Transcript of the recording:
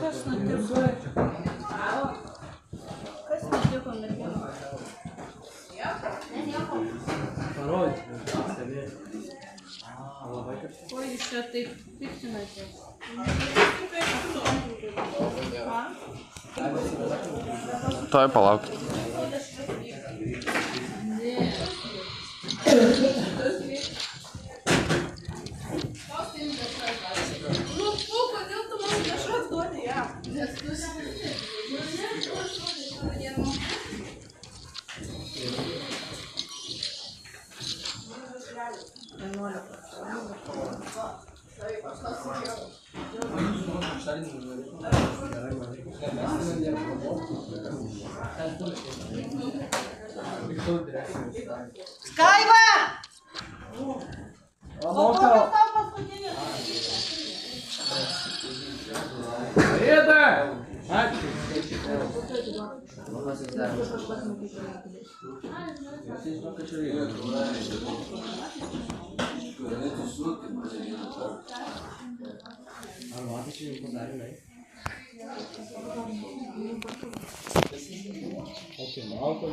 Kas nutiko? Kas nutiko merginom? Parodyti. Ko jūs čia taip piktinatės? Tuoj palauk. Nu, kodėl tu man dešras duodi ją? Nes tu Skaiva! O kokios tau paskutinis? Rėda! Ačiū. Ar matai, čia jau padarė, ne? Okay, malko,